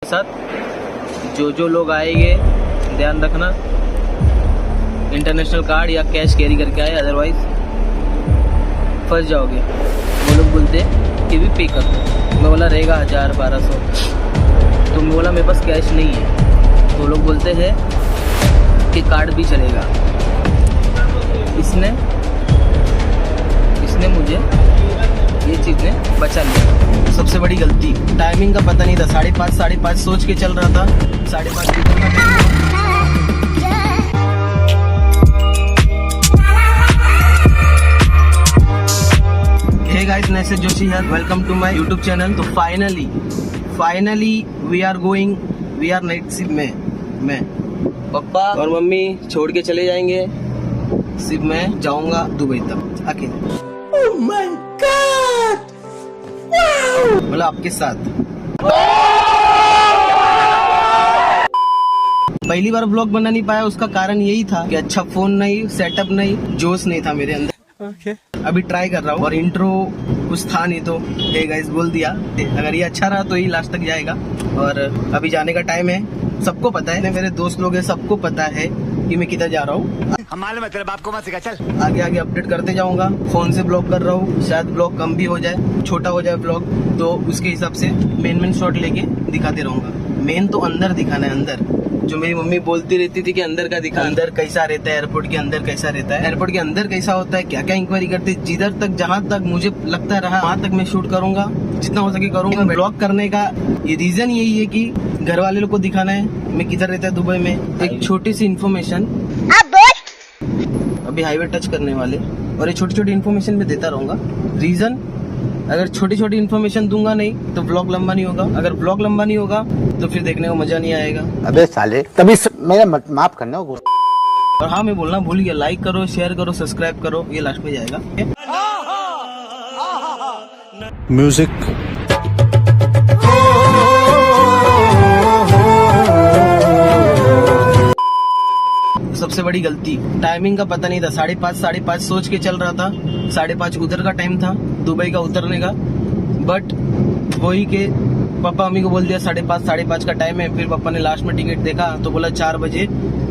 साथ। जो लोग आएंगे ध्यान रखना, इंटरनेशनल कार्ड या कैश कैरी करके आए, अदरवाइज फंस जाओगे। वो लोग बोलते कि भी पे कर दो, मैं बोला रहेगा 1000-1200, तो मैं बोला मेरे पास कैश नहीं है, तो लोग बोलते हैं कि कार्ड भी चलेगा। इसने मुझे ये चीज़ ने बचा लिया। सबसे बड़ी गलती, टाइमिंग का पता नहीं था, 5:30 सोच के चल रहा था, 5:30 निकलना था। Hey guys, Naisar Joshi here. Welcome to my YouTube channel. तो finally we are night shift में मैं पापा और मम्मी छोड़ के चले जाएंगे। सिर्फ मैं जाऊंगा दुबई तक अकेले। Oh my God! Wow! बोला आपके साथ। पहली बार ब्लॉग बना नहीं पाया, उसका कारण यही था कि अच्छा फोन नहीं, सेटअप नहीं, जोश नहीं था मेरे अंदर। Okay. अभी ट्राई कर रहा हूँ और इंट्रो कुछ था नहीं तो हे गाइस बोल दिया। अगर ये अच्छा रहा तो ही लास्ट तक जाएगा। और अभी जाने का टाइम है, सबको पता है, मेरे दोस्त लोग हैं, सबको पता है कि मैं किधर जा रहा हूँ। हमारे मतलब आपको मत सिखा, चल आगे अपडेट करते जाऊंगा। फोन से ब्लॉग कर रहा हूँ, शायद ब्लॉग कम भी हो जाए, छोटा हो जाए ब्लॉग, तो उसके हिसाब से मेन शॉट लेके दिखाते रहूंगा। मेन तो अंदर दिखाना है, अंदर जो मेरी मम्मी बोलती रहती थी कि अंदर का दिखा, अंदर कैसा रहता है, एयरपोर्ट के अंदर कैसा रहता है, एयरपोर्ट के अंदर कैसा होता है, क्या क्या इंक्वायरी करते, जिधर तक जहाँ तक मुझे लगता रहा वहाँ तक मैं शूट करूंगा, जितना हो सके करूंगा। ब्लॉग करने का ये रीजन यही है कि घर वाले लोग को दिखाना है मैं किधर रहता है दुबई में। एक छोटी सी इन्फॉर्मेशन, अभी हाईवे टच करने वाले, और ये छोटी छोटी इन्फॉर्मेशन में देता रहूंगा। रीजन, अगर छोटी छोटी इन्फॉर्मेशन दूंगा नहीं तो ब्लॉग लंबा नहीं होगा, अगर ब्लॉग लंबा नहीं होगा तो फिर देखने को मजा नहीं आएगा। अबे साले, तभी मेरा माफ करना। और हाँ, मैं बोलना भूल गया, लाइक करो, शेयर करो, सब्सक्राइब करो, ये लास्ट में जाएगा। म्यूजिक। सबसे बड़ी गलती, टाइमिंग का पता नहीं था, 5:30 सोच के चल रहा था, 5:30 उधर का टाइम था दुबई का उतरने का, बट वही के पापा मम्मी को बोल दिया 5:30 का टाइम है। फिर पापा ने लास्ट में टिकट देखा तो बोला 4 बजे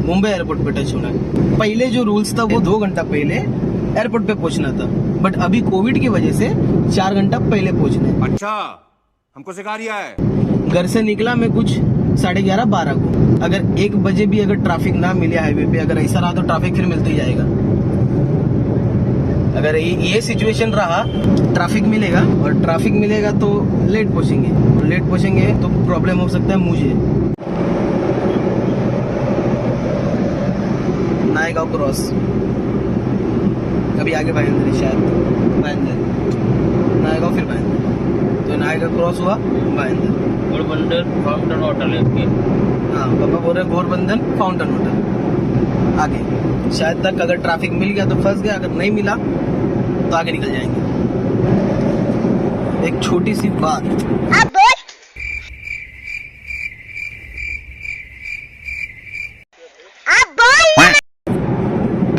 मुंबई एयरपोर्ट पे टच होना है। पहले जो रूल्स था वो 2 घंटा पहले एयरपोर्ट पे पहुंचना था, बट अभी कोविड की वजह से 4 घंटा पहले पहुंचना। अच्छा, हमको सिखा रिया है। घर से निकला मैं कुछ 11:30-12 को। अगर 1 बजे भी अगर ट्रैफिक ना मिले हाईवे पे, अगर ऐसा रहा तो ट्रैफिक फिर मिलता ही जाएगा। अगर ये सिचुएशन रहा, ट्रैफिक मिलेगा, और ट्रैफिक मिलेगा तो लेट पहुंचेंगे, और लेट पहुंचेंगे तो प्रॉब्लम हो सकता है मुझे। नायगांव क्रॉस, अभी आगे भाईंदर, शायद भाईंदर, नायगांव फिर भाईंदर, तो नायगांव क्रॉस हुआ, भाईंदर, घोरबंदर फाउंटेन होटल है। हाँ, पापा बोल रहे घोरबंदर फाउंटेन होटल आगे। शायद तक अगर ट्रैफिक मिल गया तो फंस गया, अगर नहीं मिला तो आगे निकल जाएंगे। एक छोटी सी बात,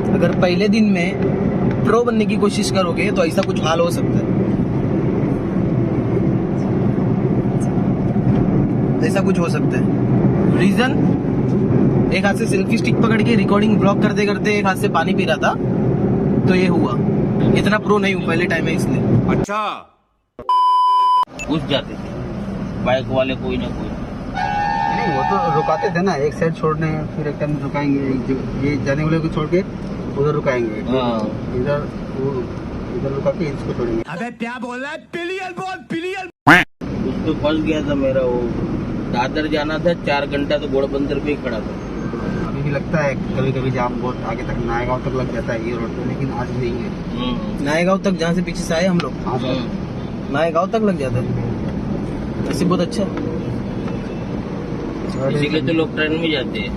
अगर पहले दिन में प्रो बनने की कोशिश करोगे तो ऐसा कुछ हाल हो सकता है, ऐसा कुछ हो सकता है। रीजन, एक हाथ से सेल्फी स्टिक पकड़ के रिकॉर्डिंग ब्लॉग करते करते एक हाथ से पानी पी रहा था, तो ये हुआ। इतना प्रो नहीं हूँ, पहले टाइम है इसलिए। अच्छा, घुस जाते थे बाइक वाले कोई ना कोई। नहीं, वो तो रुकाते थे ना, एक साइड छोड़ने, फिर एक टाइम रुकाएंगे, ये जाने वाले को छोड़ के उधर रुकाएंगे, इधर रुका के इसको छोड़ेंगे। अबे क्या बोल रहा है? पिलियन बोल, पिलियन। कुछ तो फंस गया था मेरा, वो दादर जाना था, 4 घंटा तो घोड़बंदर पे ही खड़ा था। अभी भी लगता है कभी कभी जाम बहुत आगे तक, नायगांव तक लग जाता है ये रोड पे, लेकिन आज नहीं है। नायगांव तक, जहाँ से पीछे से आए हम लोग, हाँ सर, नायगांव तक लग जाता है। ऐसे बहुत अच्छा है, इसीलिए तो लोग ट्रेन में जाते हैं।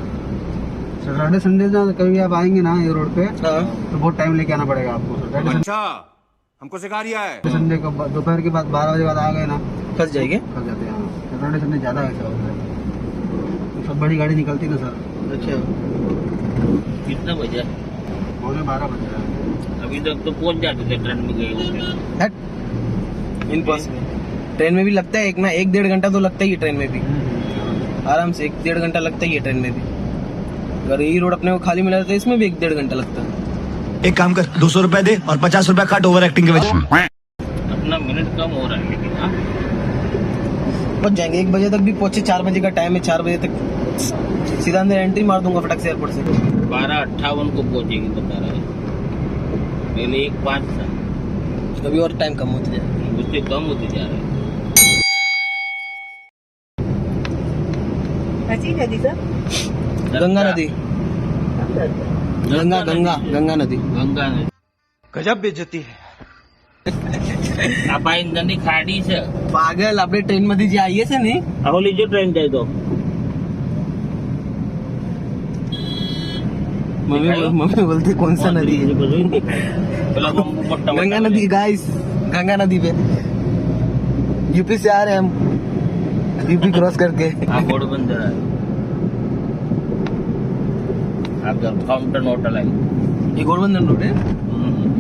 सैटरडे संडे कभी आप आएंगे ना ये रोड पे, हाँ। तो बहुत टाइम लेके आना पड़ेगा आपको। सैटरडे अच्छा, हमको सिखा रिया है। संडे को दोपहर के बाद 12 बजे बाद आ गए ना, फंस जाएंगे। फंस जाते हैं। सैटरडे संडे ज्यादा ऐसा होता है, सब बड़ी गाड़ी निकलती ना सर। अच्छा, कितना बजा? 12 बज रहा है। अभी तक तो पहुंच जाते थे ट्रेन में गए होते। इन ट्रेन में भी लगता है 1-1.5 घंटा तो लगता ही है ट्रेन में भी। आराम से 1-1.5 घंटा लगता ही है ट्रेन में भी। अगर यही रोड अपने को खाली मिला रहता है इसमें भी 1-1.5 घंटा लगता है। एक काम कर 200 रुपए दे और 50 रुपए काट ओवर एक्टिंग के वजह। अपना मिनट कम हो रहा है लेकिन हाँ पहुंच जाएंगे 1 बजे तक भी पहुंचे। 4 बजे का टाइम है, 4 बजे तक सीधा अंदर एंट्री मार दूंगा फटक से एयरपोर्ट से। 12:58 को पहुंचेगी बता रहा है, पहले 1:05 था, अभी और टाइम कम होते जाए, उससे कम होते जा रहे हैं। नदी का गंगा नदी, गंगा गंगा गंगा नदी। गंगा नदी गजब बेइज्जती है। आपण नदी खाडी છે पागल આપણે ट्रेन मध्ये जे आईये છે ને ahoली जो ट्रेन जाए तो मम्मी बोलते कौन सा नदी है? गंगा नदी गाइस, गंगा नदी पे यूपी से आ रहे हैं हम, यूपी क्रॉस करके। हाँ घोड़बंदर है, आपका फाउंटेन होटल है ये घोड़बंदर रोड है।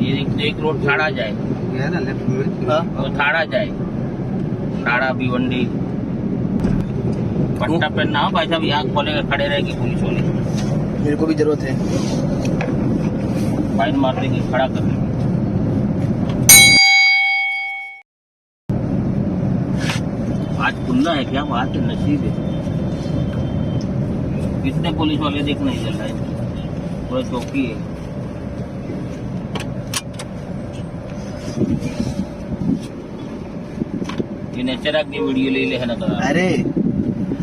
ये एक रोड ठाड़ा जाए, ये है ना लेफ्ट में। हाँ वो ठाड़ा जाए, ठाड़ा भिवंडी पट्टा पे ना भाई साहब, यहाँ खोलेगा खड़े रहेगी पुलिस वाले, मेरे को भी जरूरत है। फाइन मार देगी, खड़ा कर देगी। आज खुलना है क्या? बात है, नसीब है। कितने पुलिस वाले देख नहीं चल रहा है, थोड़ा चौकी है। ये नेचर की वीडियो ले ले है ना करा। अरे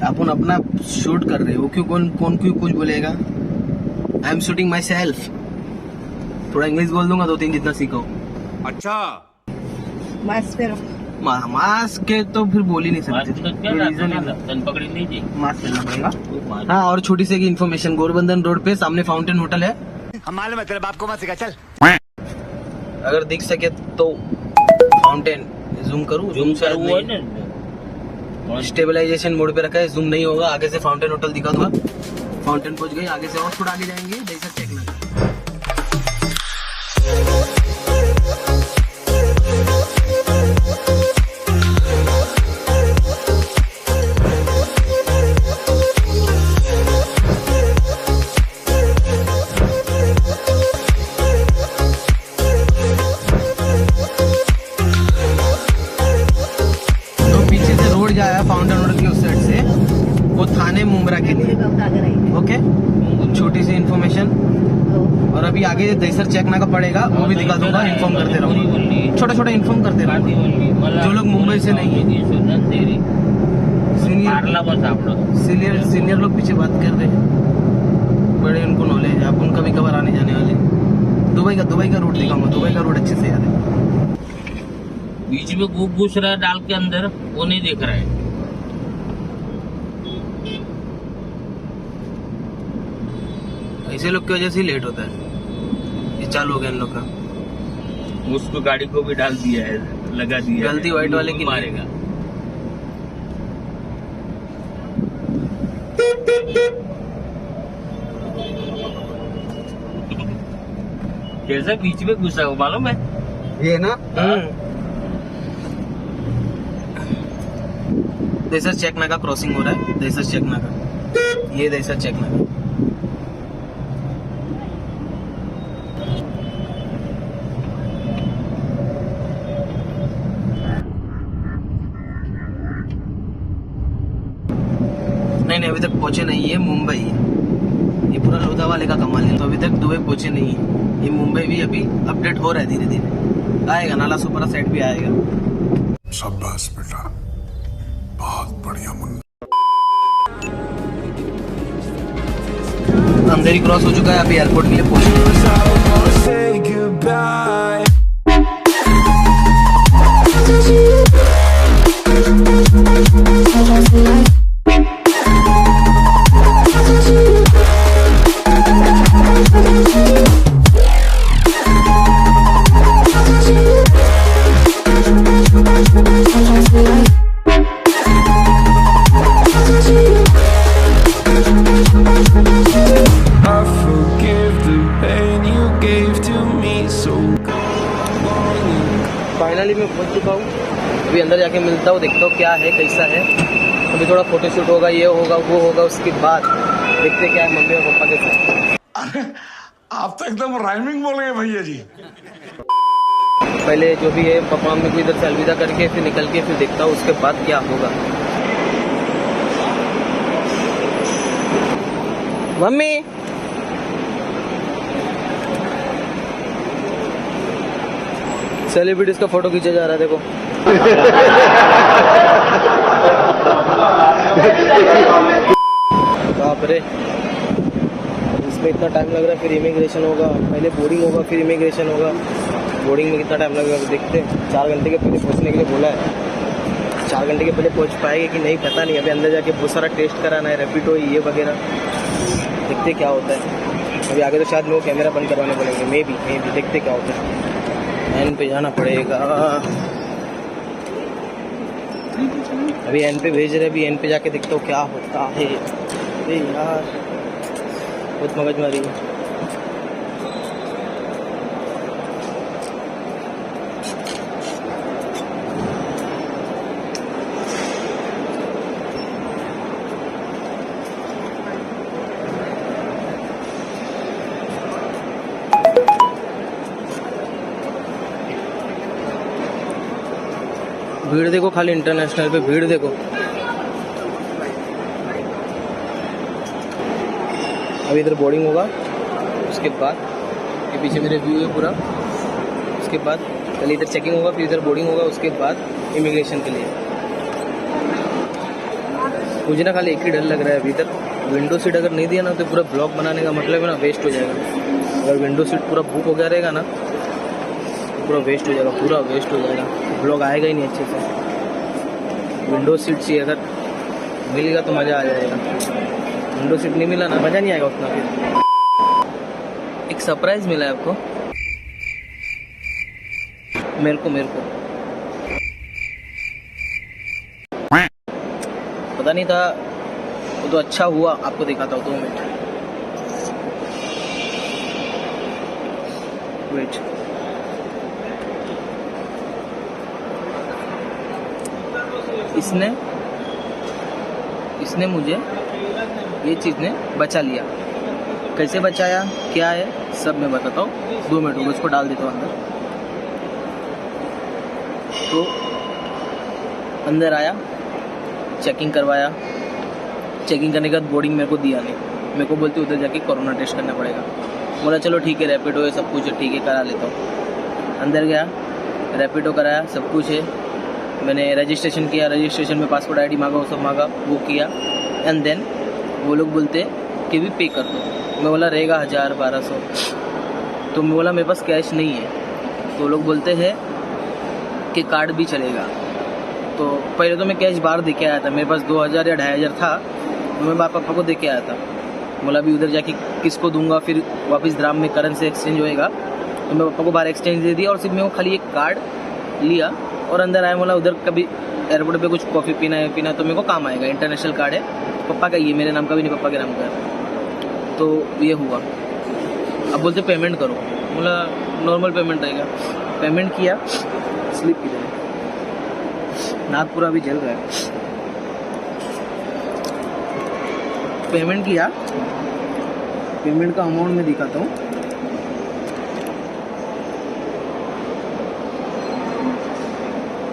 अपन अपना शूट कर रहे हो, क्यों कौन क्यों कुछ बोलेगा? I am shooting my self. थोड़ा इंग्लिश बोल दूंगा 2-3 जितना सीखो। अच्छा मास्क पे मास्क के तो फिर बोल ही नहीं सकते, तो क्या रीजन है। तन पकड़ी लीजिए। मास्क पहनना पड़ेगा। हाँ और छोटी सी इन्फॉर्मेशन, गोरबंदन रोड पे सामने फाउंटेन होटल है, हम मालूम है तेरे बाप को मत सिखा चल। अगर दिख सके तो फाउंटेन जूम करूँ? जूम शायद कर वो है नहीं। ना, स्टेबलाइजेशन मोड पे रखा है, जूम नहीं होगा। आगे से फाउंटेन होटल दिखा दूंगा। फाउंटेन पहुंच गई, आगे से और थोड़ा आगे जाएंगे, जैसा चेक लगा। फाउंटेन रोड की उस साइड से वो थाने मुंब्रा के लिए। ओके, छोटी सी इन्फॉर्मेशन। और अभी आगे दहीसर चेकना का पड़ेगा, वो भी दिखा दूंगा, इन्फॉर्म करते रहूंगा, छोटा छोटा इन्फॉर्म करते रहूंगा। जो लोग मुंबई से नहीं है, सीनियर लोग पीछे बात कर रहे हैं, बड़े उनको नॉलेज है। आप उनका भी कवर आने जाने वाले। दुबई का रूट दिखाऊंगा, दुबई का रूट अच्छे से याद है। बीच में घुस रहा है डाल के अंदर, वो नहीं देख रहा है। ऐसे लोग की वजह से लेट होता है। ये चालू हो गया इन लोग का। उसको गाड़ी को भी डाल दिया है, लगा दिया है। गलती व्हाइट वाले की मारेगा। कैसे बीच में घुसा हो मालूम है? ये ना दहीसर चेकना का क्रॉसिंग हो रहा है, दहीसर चेकना का, ये दहीसर चेकना का। नहीं अभी तक पहुंचे नहीं है, मुंबई है। ये पूरा लोधा वाले का कमाल है। तो अभी तक दुबई पहुंचे नहीं है, ये मुंबई भी अभी अपडेट हो रहा है, धीरे धीरे आएगा। नाला सुपरा साइड भी आएगा। शाबाश बेटा, बहुत बढ़िया मुन्ना। अंदर ही क्रॉस हो चुका है, अभी एयरपोर्ट के लिए पहुंच फाइनली मैं पहुंच चुका हूँ। अभी अंदर जाके मिलता हूँ, देखता हूँ क्या है कैसा है। तो अभी थोड़ा फोटोशूट होगा, ये होगा वो होगा, उसके बाद देखते क्या है मम्मी और पापा के साथ। आप तो एकदम राइमिंग बोल गए भैया जी। पहले जो भी है पापा मम्मी को इधर से अलविदा करके फिर निकल के फिर देखता हूँ उसके बाद क्या होगा। मम्मी सेलिब्रिटीज का फोटो खींचा जा रहा है, देखो। बाप रे, इसमें इतना टाइम लग रहा है, फिर इमिग्रेशन होगा, पहले बोर्डिंग होगा फिर इमिग्रेशन होगा। बोर्डिंग में कितना टाइम लगेगा देखते हैं। 4 घंटे के पहले पहुंचने के लिए बोला है, 4 घंटे के पहले पहुंच पाएंगे कि नहीं पता नहीं। अभी अंदर जाके बहुत सारा टेस्ट कराना है, रैपिडो ये वगैरह, देखते क्या होता है। अभी आगे तो शायद मेरे को कैमरा बंद करवाने पड़ेंगे, मे भी देखते क्या होता है। एन पे जाना पड़ेगा, अभी एन पे भेज रहे, अभी एन पे जाके देखता हूँ क्या होता है। अरे यार बहुत मगजमारी है। भीड़ देखो, खाली इंटरनेशनल पे भीड़ देखो। अभी इधर बोर्डिंग होगा, उसके बाद ये पीछे मेरे व्यू है पूरा, उसके बाद पहले इधर चेकिंग होगा, फिर इधर बोर्डिंग होगा, उसके बाद इमिग्रेशन के लिए। मुझे ना खाली एक ही डर लग रहा है अभी तक, विंडो सीट अगर नहीं दिया ना तो पूरा ब्लॉग बनाने का मतलब है ना वेस्ट हो जाएगा। अगर विंडो सीट पूरा बुक हो गया रहेगा ना, पूरा वेस्ट हो जाएगा, पूरा वेस्ट हो जाएगा, ब्लॉग आएगा ही नहीं अच्छे से। विंडो सीट चाहिए, अगर मिलेगा तो मज़ा आ जाएगा। विंडो सीट नहीं मिला ना, मज़ा नहीं आएगा उतना। फिर एक सरप्राइज मिला है आपको, मेरे को पता नहीं था, वो तो अच्छा हुआ। आपको दिखाता हूँ 2 मिनट वेट। इसने मुझे ये चीज़ ने बचा लिया। कैसे बचाया, क्या है, सब मैं बताता हूँ। 2 मिनट में इसको डाल देता हूँ अंदर। तो अंदर आया, चेकिंग करवाया, चेकिंग करने के बाद बोर्डिंग मेरे को दिया नहीं, मेरे को बोलते उधर जाके कोरोना टेस्ट करना पड़ेगा। बोला चलो ठीक है, रैपिडो है सब कुछ है, ठीक है करा लेता हूँ। अंदर गया, रैपिडो कराया, सब कुछ है। मैंने रजिस्ट्रेशन किया, रजिस्ट्रेशन में पासपोर्ट आईडी मांगा, वो सब मांगा, वो किया। एंड देन वो लोग बोलते कि भी पे कर दो। मैं बोला रहेगा 1000-1200। तो मैं बोला मेरे पास कैश नहीं है। तो लोग बोलते हैं कि कार्ड भी चलेगा। तो पहले तो मैं कैश बाहर दे के आया था, मेरे पास 2000 या 2500 था, तो मैं पापा को दे के आया था। बोला अभी उधर जाके किसको दूंगा, फिर वापस द्राम में करेंसी एक्सचेंज होएगा। तो मैं पापा को बाहर एक्सचेंज दे दिया और सिर्फ मैं वो खाली एक कार्ड लिया और अंदर आया। बोला उधर कभी एयरपोर्ट पे कुछ कॉफ़ी पीना तो मेरे को काम आएगा। इंटरनेशनल कार्ड है, पापा का, ये मेरे नाम का भी नहीं, पापा के नाम का है। तो ये हुआ। अब बोलते पेमेंट करो, बोला नॉर्मल पेमेंट रहेगा। पेमेंट किया, स्लिप की नाक पूरा भी जल रहा है। पेमेंट किया, पेमेंट का अमाउंट मैं दिखाता हूँ।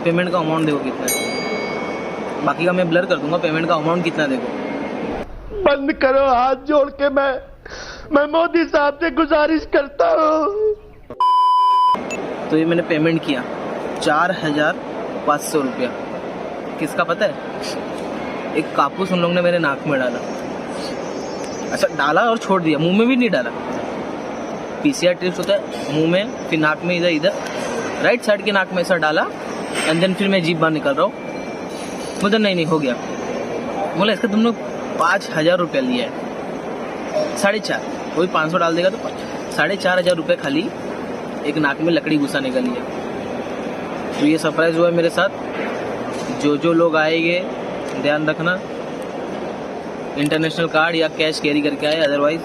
पेमेंट का अमाउंट देखो कितना है, बाकी का मैं ब्लर कर दूंगा। पेमेंट का अमाउंट कितना देखो। बंद करो हाथ जोड़ के, मैं मोदी साहब से गुजारिश करता हूँ। तो ये मैंने पेमेंट किया 4500 रुपया। किसका पता है? एक कापूस उन लोगों ने मेरे नाक में डाला। अच्छा डाला और छोड़ दिया, मुंह में भी नहीं डाला। पीसीआर टेस्ट होता है मुंह में, फिर नाक में, इधर राइट साइड के नाक में ऐसा डाला। एंड देन फिर मैं जीभ बाहर निकल रहा हूँ। मुझे नहीं हो गया। बोला इसका तुम लोग 5000 रुपया लिया है, 4.5, कोई 500 डाल देगा तो 4500 रुपये खाली एक नाक में लकड़ी घुसाने का लिया। तो ये सरप्राइज हुआ मेरे साथ। जो लोग आएंगे ध्यान रखना, इंटरनेशनल कार्ड या कैश कैरी करके आए, अदरवाइज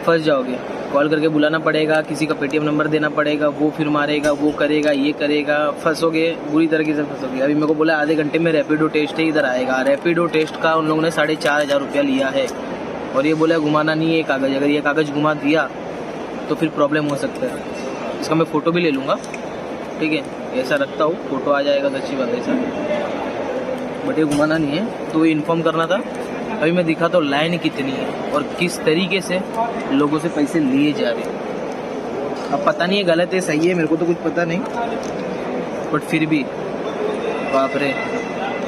फंस जाओगे। कॉल करके बुलाना पड़ेगा, किसी का पेटीएम नंबर देना पड़ेगा, वो फिर मारेगा, वो करेगा, ये करेगा, फंसोगे, बुरी तरीके से फंसोगे। अभी मेरे को बोला आधे घंटे में रैपिडो टेस्ट ही इधर आएगा। रैपिडो टेस्ट का उन लोगों ने 4,500 रुपया लिया है और ये बोला घुमाना नहीं है कागज़। अगर ये कागज़ घुमा दिया तो फिर प्रॉब्लम हो सकता है। इसका मैं फ़ोटो भी ले लूँगा, ठीक है, ऐसा रखता हूँ, फ़ोटो आ जाएगा तो अच्छी बात है सर, बट ये घुमाना नहीं है। तो ये इन्फॉर्म करना था। अभी मैं दिखाता हूँ लाइन कितनी है और किस तरीके से लोगों से पैसे लिए जा रहे हैं। अब पता नहीं है गलत है सही है, मेरे को तो कुछ पता नहीं, बट फिर भी बाप रे।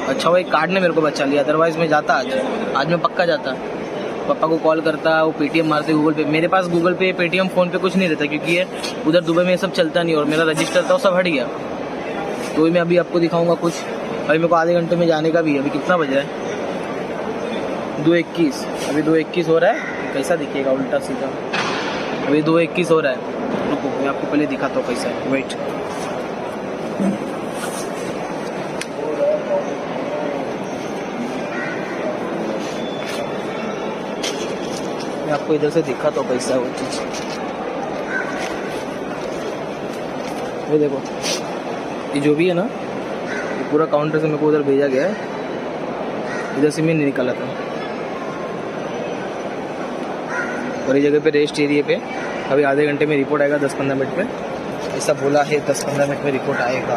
अच्छा वो एक कार्ड ने मेरे को बचा लिया, अदरवाइज मैं जाता आज मैं पक्का जाता। पापा को कॉल करता, वो पेटीएम मारते गूगल पे। मेरे पास गूगल पे, पेटीएम, फ़ोन पे कुछ नहीं रहता क्योंकि ये उधर दुबई में ये सब चलता नहीं और मेरा रजिस्टर था वो सब हट गया। तो मैं अभी आपको दिखाऊंगा कुछ। अभी मेरे को आधे घंटे में जाने का भी है। अभी कितना बज रहा है? 2:21। अभी 2:21 हो रहा है। कैसा दिखेगा उल्टा सीधा? अभी 2:21 हो रहा है। रुको मैं आपको पहले दिखाता हूँ कैसा है। वेट, मैं आपको इधर से दिखाता हूँ कैसा है वो चीज़। ये देखो, ये जो भी है ना, ये पूरा काउंटर से मेरे को उधर भेजा गया है। इधर से मैं नहीं निकाला था और ये जगह पे रेस्ट एरिया पे अभी आधे घंटे में रिपोर्ट आएगा, 10-15 मिनट में। ऐसा बोला है 10-15 मिनट में रिपोर्ट आएगा।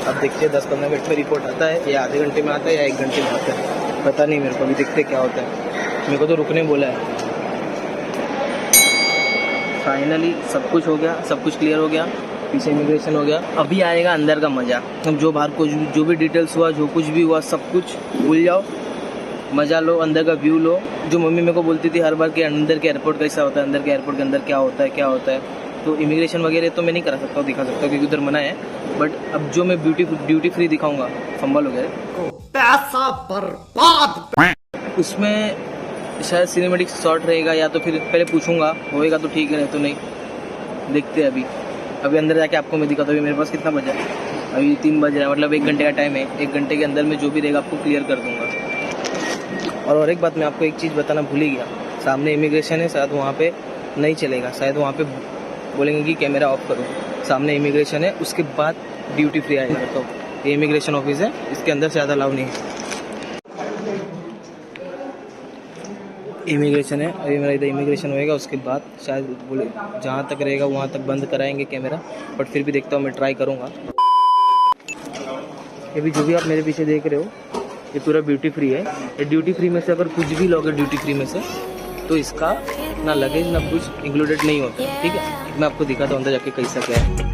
अब देखते हैं 10-15 मिनट में रिपोर्ट आता है या आधे घंटे में आता है या 1 घंटे में आता है, पता नहीं मेरे को। अभी देखते क्या होता है। मेरे को तो रुकने बोला है। फाइनली सब कुछ हो गया, सब कुछ क्लियर हो गया, पीछे इमिग्रेशन हो गया। अभी आएगा अंदर का मज़ा। अब जो बाहर को जो भी डिटेल्स हुआ, जो कुछ भी हुआ, सब कुछ भूल जाओ, मज़ा लो, अंदर का व्यू लो। जो मम्मी मेरे को बोलती थी हर बार कि अंदर के एयरपोर्ट कैसा होता है, अंदर के एयरपोर्ट के अंदर क्या होता है। तो इमिग्रेशन वगैरह तो मैं नहीं करा सकता हूँ, दिखा सकता हूँ क्योंकि उधर मना है। बट अब जो मैं ड्यूटी फ्री दिखाऊंगा, फंबल वगैरह, पैसा बर्बाद, उसमें शायद सिनेमेटिक शॉट रहेगा या तो फिर पहले पूछूंगा, होएगा तो ठीक है, नहीं तो नहीं। देखते हैं अभी अंदर जाके आपको मैं दिखाता हूँ। मेरे पास कितना बजा है? अभी 3 बज रहा है, मतलब 1 घंटे का टाइम है। 1 घंटे के अंदर में जो भी रहेगा आपको क्लियर कर दूंगा। और एक बात मैं आपको एक चीज़ बताना भूल ही गया, सामने इमिग्रेशन है, शायद वहाँ पे नहीं चलेगा, शायद वहाँ पे बोलेंगे कि कैमरा ऑफ करो। सामने इमिग्रेशन है, उसके बाद ड्यूटी फ्री आएगा। तो ये इमिग्रेशन ऑफिस है, इसके अंदर से ज़्यादा अलाउ नहीं है। इमिग्रेशन है, अभी मेरा इधर इमिग्रेशन होएगा, उसके बाद शायद बोले जहाँ तक रहेगा वहाँ तक बंद कराएंगे कैमरा, बट फिर भी देखता हूँ, मैं ट्राई करूँगा। ये भी जो भी आप मेरे पीछे देख रहे हो, ये पूरा ड्यूटी फ्री है। ये ड्यूटी फ्री में से अगर कुछ भी लोगे ड्यूटी फ्री में से, तो इसका ना लगेज ना कुछ इंक्लूडेड नहीं होता, ठीक है। मैं आपको दिखाता हूँ अंदर जाके कैसा क्या है।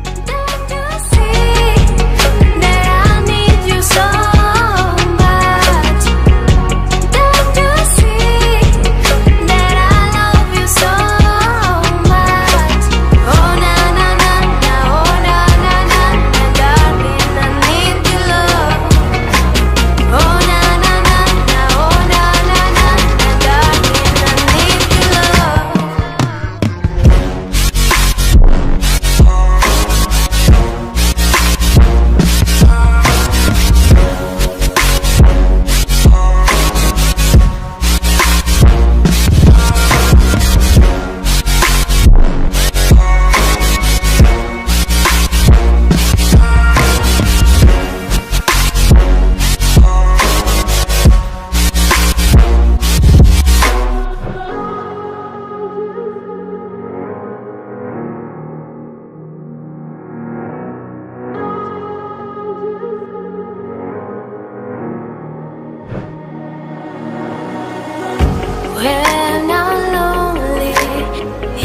When I'm lonely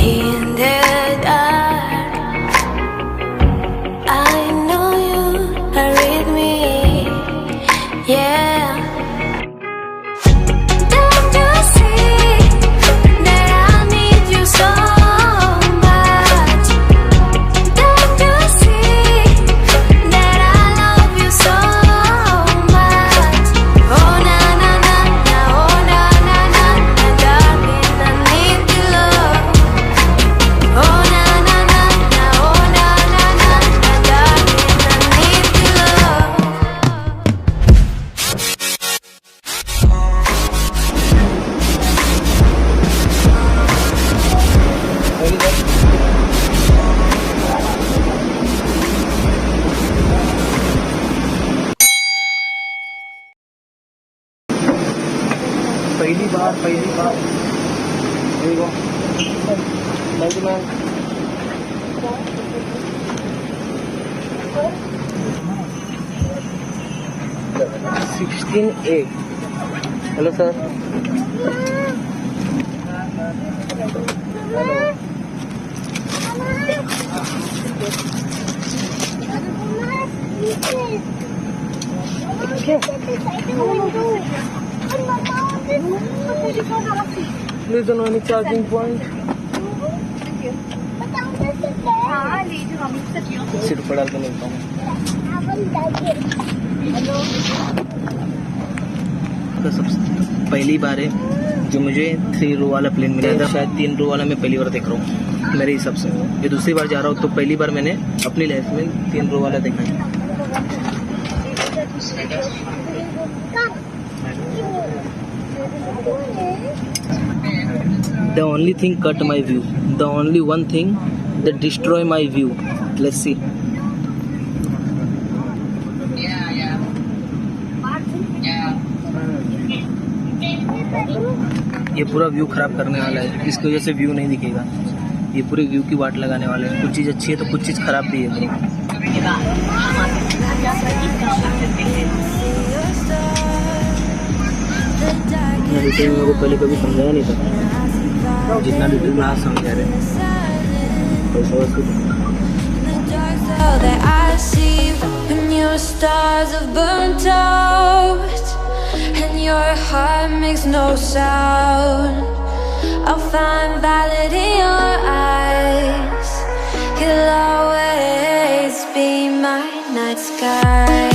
in the dark, I know you are with me, yeah. Don't you see that I need you so much? Don't you see that I love you so much? Oh na na na na, oh na na na na, darling. पहली बार देखो thank you ma'am. $16A। Hello sir. Please don't know any charging point. Seat पर डाल के मिलता हूँ। तो सबसे पहली बार है जो मुझे 3 रो वाला प्लेन मिला था। शायद 3 रो वाला मैं पहली बार देख रहा हूँ मेरे हिसाब से। ये दूसरी बार जा रहा हूँ तो पहली बार मैंने अपनी लाइफ में 3 रो वाला देखा है। The only thing cut my view. The only one thing that destroy my view. Let's see. ये पूरा व्यू खराब करने वाला है, इसकी वजह से व्यू नहीं दिखेगा। ये पूरे व्यू की वाट लगाने वाले हैं। कुछ चीज़ अच्छी है तो कुछ चीज़ खराब भी है। डिटेल में मेरे को पहले कभी समझाया नहीं था, जितना डिटेल में आज समझा रहे हैं। All that I see when your stars have burnt out and your heart makes no sound, I'll find violet in your eyes. You'll always be my night sky.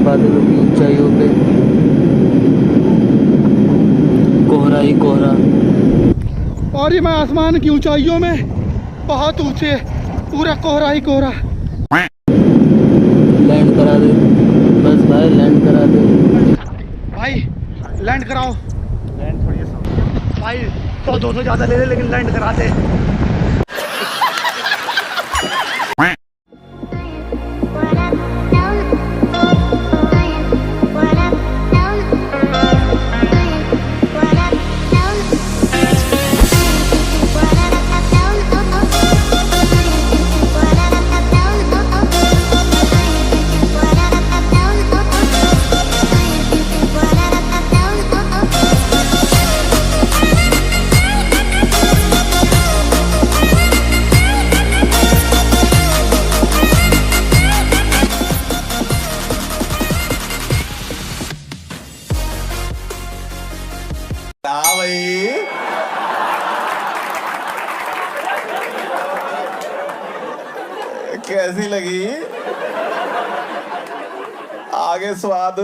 बादलों की ऊंचाइयों पे कोहरा ही कोहरा। और ये मैं आसमान की ऊंचाइयों में बहुत ऊंचे पूरा कोहरा ही कोहरा। लैंड करा दे बस भाई, लैंड करा दे भाई, लैंड कराओ। लैंड थोड़ी भाई 100-200 ज़्यादा ले ले लेकिन लैंड करा दे। कैसी लगी? आगे स्वाद।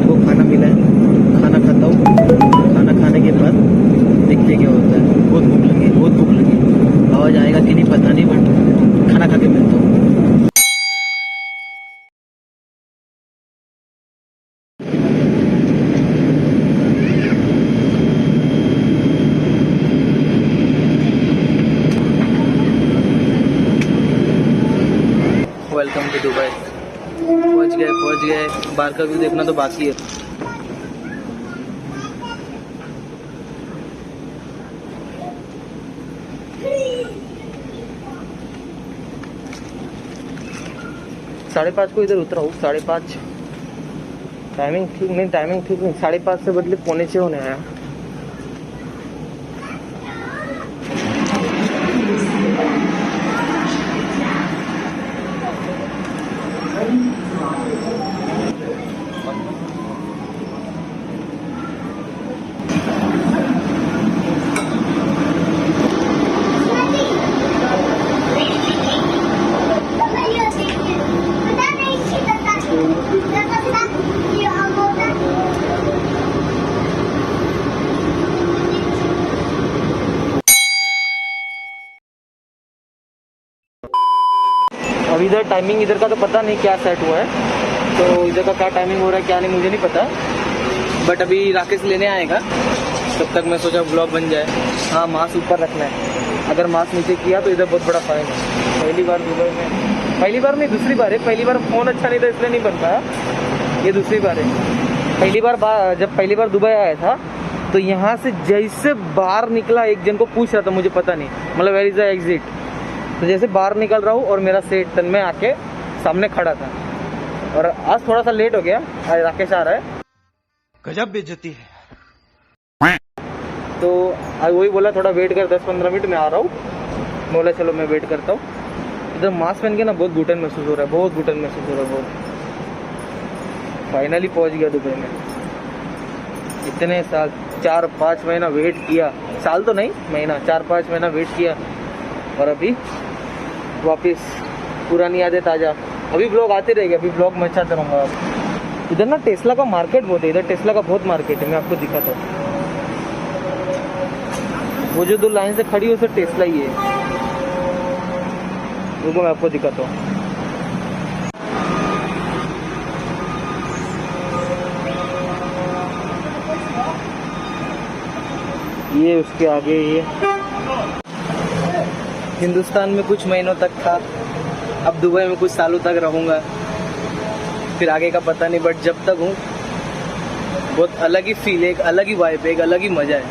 को खाना मिला है, खाना खाता हूँ। खाना खाने के बाद देखते क्या होता है। बहुत भूख लगी, बहुत भूख लगी। आवाज़ आएगा कि नहीं पता नहीं, बट खाना खा के मिलता हूँ। Welcome to Dubai. पहुंच गए। बाहर का व्यू देखना तो बाकी है। साढ़े 5 को इधर उतरा हूँ। 5:30 टाइमिंग ठीक नहीं, 5:30 से बदले 5:45 होने आया। अब इधर टाइमिंग इधर का तो पता नहीं क्या सेट हुआ है, तो इधर का क्या टाइमिंग हो रहा है क्या नहीं मुझे नहीं पता। बट अभी राकेश लेने आएगा, तब तक मैं सोचा ब्लॉग बन जाए। हाँ, मास्क ऊपर रखना है। अगर मास्क नीचे किया तो इधर बहुत बड़ा फाइन है। पहली बार दुबई में, पहली बार नहीं दूसरी बार है। पहली बार फ़ोन अच्छा नहीं था इसलिए नहीं बन पाया, ये दूसरी बार है। जब पहली बार दुबई आया था तो यहाँ से जैसे बाहर निकला, एक जन को पूछ रहा था, मुझे पता नहीं, मतलब वेयर इज़ द एग्जिट। तो जैसे बाहर निकल रहा हूँ और मेरा सेट तन में आके सामने खड़ा था। और आज थोड़ा सा लेट हो गया, आज राकेश आ रहा है। गजब बेइज्जती है। तो आज वही बोला थोड़ा वेट कर, 10-15 मिनट में आ रहा हूँ। बोला चलो मैं वेट करता हूँ। इधर मास्क पहन के ना बहुत घुटन महसूस हो रहा है, बहुत। फाइनली पहुँच गया दुबई में। इतने साल, 4-5 महीना वेट किया, साल तो नहीं महीना, 4-5 महीना वेट किया, और अभी वापस पुरानी यादें ताज़ा। अभी ब्लॉग आते रहेंगे, अभी ब्लॉग मचाते रहूँगा। इधर ना टेस्ला का मार्केट बहुत है, इधर टेस्ला का बहुत मार्केट है। मैं आपको दिखाता हूँ, वो जो 2 लाइन से खड़ी है उसे टेस्ला ही है। रुको मैं आपको दिखाता हूँ। ये उसके आगे ये हिंदुस्तान में कुछ महीनों तक था, अब दुबई में कुछ सालों तक रहूँगा, फिर आगे का पता नहीं। बट जब तक हूँ बहुत अलग ही फील है, एक अलग ही वाइब है, एक अलग ही मजा है।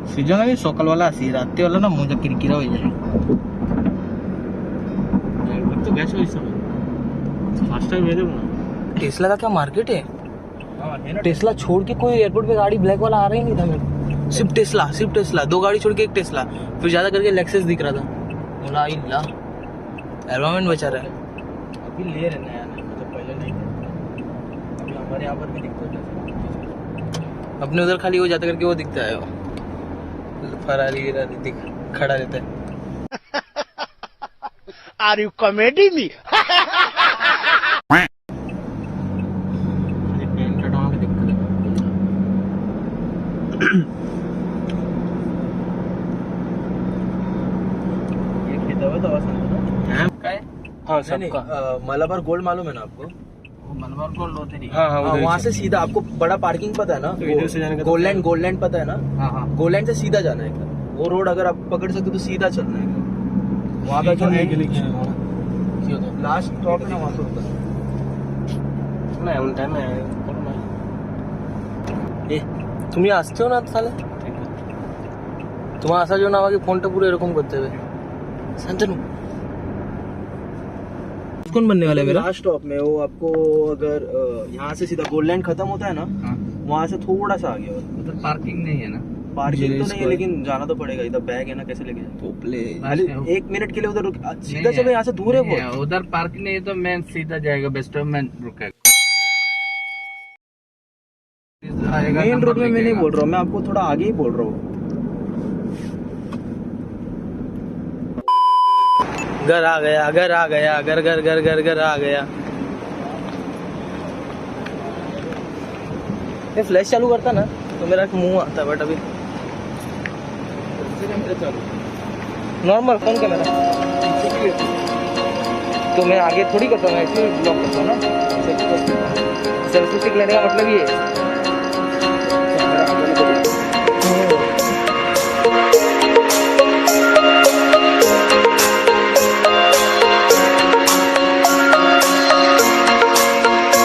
सुजंगा भी सकाल वाला आसी, रात वाला ना मुझे किरकिरा हो जाए। तो गैस हो इस समय फास्ट टाइम भेज दो ना। टेस्ला का क्या मार्केट है? टेस्ला छोड़ के कोई एयरपोर्ट पे गाड़ी ब्लैक वाला आ रहा ही नहीं था मेरे। सिर्फ टेस्ला 2 गाड़ी छोड़ के एक टेस्ला, फिर ज्यादा करके लेक्सस दिख रहा था। बोला एनवायरमेंट बचा रहा है। अभी ले रहे नया, मतलब पहले नहीं था। अभी हमारे यहाँ पर भी दिखता है, अपने उधर खाली हो जाता करके वो दिखता है, फरारी दिख खड़ा रहता है। Are you comedy me? हाँ, सबका मलाबार गोल्ड मालूम है ना आपको? मलाबार गोल्ड होते नहीं। हाँ, वहाँ से सीधा आपको बड़ा पार्किंग पता है ना? तो इधर से जाने का गोल्डलैंड पता है ना? हाँ। गोल्डलैंड से सीधा जाना है, वो रोड अगर आप पकड़ सकते तो सीधा चलना है। वहाँ का जो लास्ट स्टॉप है ना, वहाँ से होता है। नाही ऑन टाइम आहे এ তুমি আসছো না তাহলে তোমার আসার জন্য আমাকে ফোনটা পুরো এরকম করতে হবে শান্তনু कौन बनने वाला है मेरा लास्ट स्टॉप में वो आपको अगर यहाँ से सीधा गोल्ड खत्म होता है ना, वहाँ से थोड़ा सा आगे उधर पार्किंग नहीं है ना? पार्किंग तो नहीं है, लेकिन जाना तो पड़ेगा। इधर बैग है ना, कैसे लेके जाए? 1 मिनट के लिए उधर सीधा चलो, यहाँ से दूर है वो। उधर पार्किंग नहीं है तो मैं सीधा जाएगा बेस्ट में रुकेगा। मेन रोड में मैं नहीं बोल रहा हूँ, मैं आपको थोड़ा आगे ही बोल रहा हूँ। घर आ गया घर आ गया घर घर घर घर घर आ गया ये फ्लैश चालू करता ना तो मेरा मुंह आता बट अभी नॉर्मल फोन कैमरा तो मैं आगे थोड़ी करता हूँ, ऐसे ब्लॉक करता हूँ ना। सेल्फी स्टिक लेने का मतलब ये है।